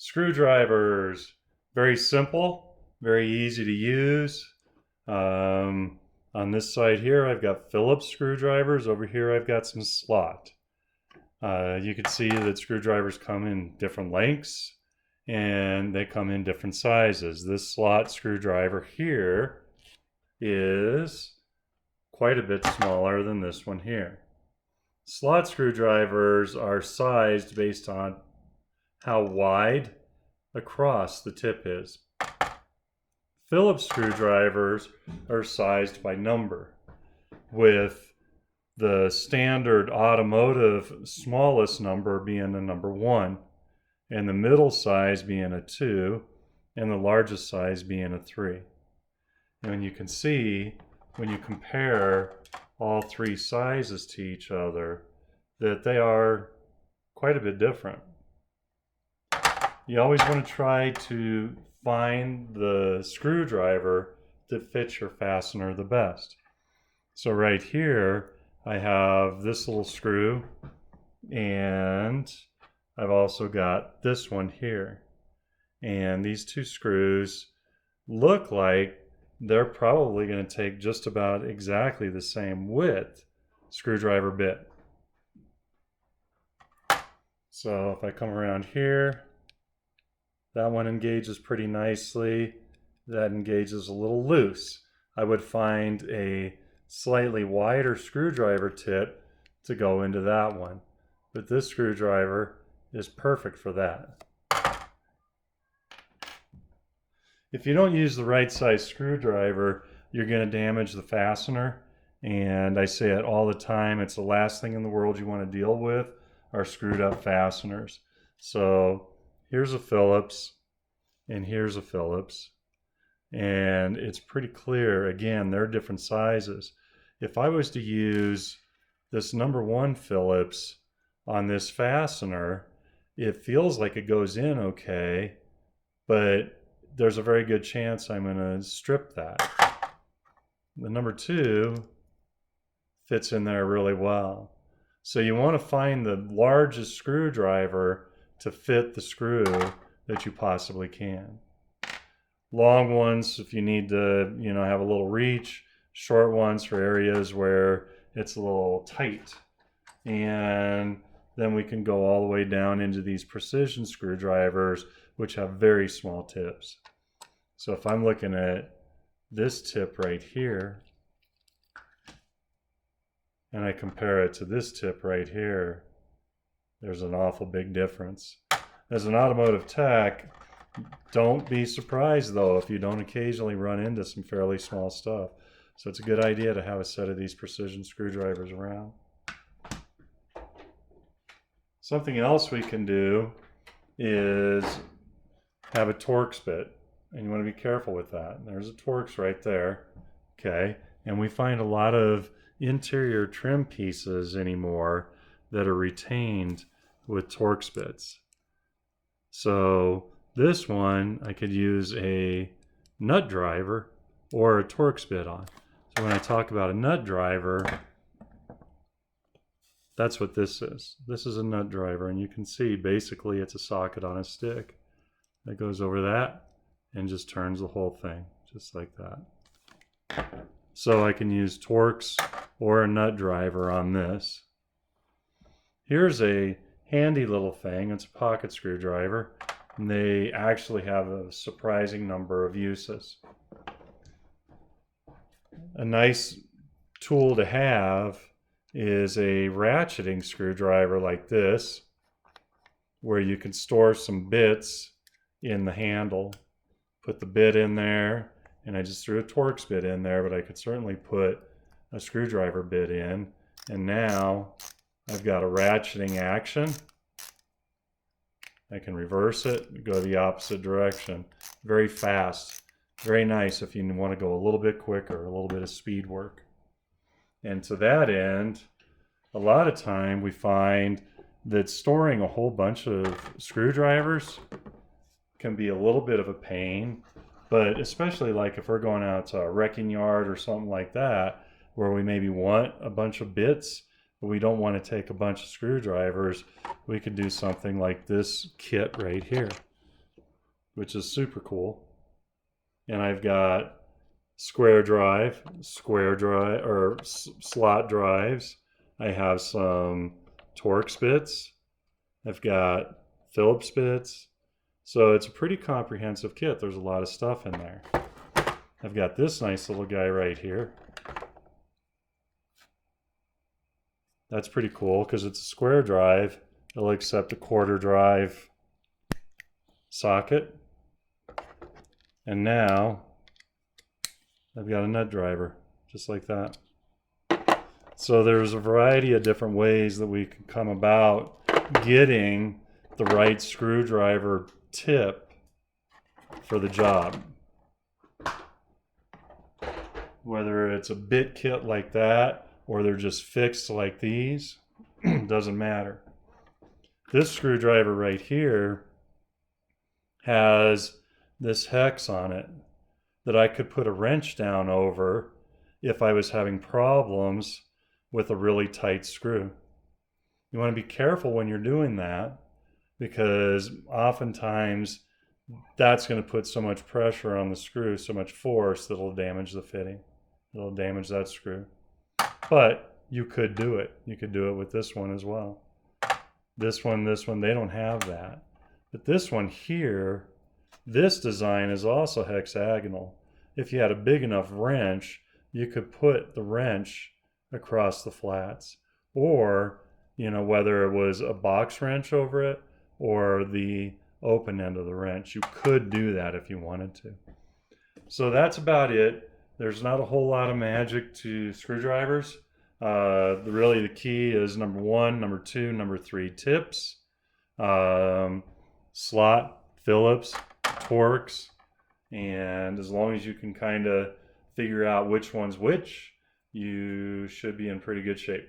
Screwdrivers, very simple, very easy to use. On this side here, I've got Phillips screwdrivers. Over here, I've got some slot. You can see that screwdrivers come in different lengths and they come in different sizes. This slot screwdriver here is quite a bit smaller than this one here. Slot screwdrivers are sized based on how wide across the tip is. Phillips screwdrivers are sized by number, with the standard automotive smallest number being a number 1, and the middle size being a 2, and the largest size being a 3. And you can see when you compare all three sizes to each other that they are quite a bit different. You always want to try to find the screwdriver that fits your fastener the best. So right here I have this little screw, and I've also got this one here. And these two screws look like they're probably going to take just about exactly the same width screwdriver bit. So if I come around here, that one engages pretty nicely. That engages a little loose. I would find a slightly wider screwdriver tip to go into that one. But this screwdriver is perfect for that. If you don't use the right size screwdriver, you're going to damage the fastener. And I say it all the time, it's the last thing in the world you want to deal with are screwed up fasteners. So here's a Phillips, and here's a Phillips. And it's pretty clear, again, they're different sizes. If I was to use this number 1 Phillips on this fastener, it feels like it goes in okay, but there's a very good chance I'm going to strip that. The number 2 fits in there really well. So you want to find the largest screwdriver to fit the screw that you possibly can. Long ones if you need to, have a little reach. Short ones for areas where it's a little tight. And then we can go all the way down into these precision screwdrivers, which have very small tips. So if I'm looking at this tip right here, and I compare it to this tip right here, there's an awful big difference. As an automotive tech, don't be surprised though if you don't occasionally run into some fairly small stuff. So it's a good idea to have a set of these precision screwdrivers around. Something else we can do is have a Torx bit, and you want to be careful with that. There's a Torx right there, okay? And we find a lot of interior trim pieces anymore that are retained with Torx bits. So this one I could use a nut driver or a Torx bit on. So when I talk about a nut driver, that's what this is. This is a nut driver, and you can see basically it's a socket on a stick that goes over that and just turns the whole thing just like that. So I can use Torx or a nut driver on this. Here's a handy little thing. It's a pocket screwdriver, and they actually have a surprising number of uses. A nice tool to have is a ratcheting screwdriver like this, where you can store some bits in the handle. Put the bit in there, and I just threw a Torx bit in there, but I could certainly put a screwdriver bit in, and now I've got a ratcheting action. I can reverse it, go the opposite direction. Very fast, very nice if you want to go a little bit quicker, a little bit of speed work. And to that end, a lot of time we find that storing a whole bunch of screwdrivers can be a little bit of a pain, but especially like if we're going out to a wrecking yard or something like that, where we maybe want a bunch of bits, but we don't want to take a bunch of screwdrivers, we could do something like this kit right here. which is super cool. And I've got square drive, or slot drives. I have some Torx bits. I've got Phillips bits. So it's a pretty comprehensive kit. There's a lot of stuff in there. I've got this nice little guy right here. That's pretty cool because it's a square drive. It'll accept a quarter drive socket. And now I've got a nut driver, just like that. So there's a variety of different ways that we can come about getting the right screwdriver tip for the job. Whether it's a bit kit like that or they're just fixed like these, doesn't matter. This screwdriver right here has this hex on it that I could put a wrench down over if I was having problems with a really tight screw. You want to be careful when you're doing that because oftentimes that's going to put so much pressure on the screw, so much force, that it'll damage the fitting. It'll damage that screw. But you could do it. You could do it with this one as well. This one, they don't have that. But this one here, this design is also hexagonal. If you had a big enough wrench, you could put the wrench across the flats. Or, you know, whether it was a box wrench over it or the open end of the wrench, you could do that if you wanted to. So that's about it. There's not a whole lot of magic to screwdrivers. Really the key is number 1, number 2, number 3 tips. Slot, Phillips, Torx, and as long as you can kind of figure out which one's which, you should be in pretty good shape.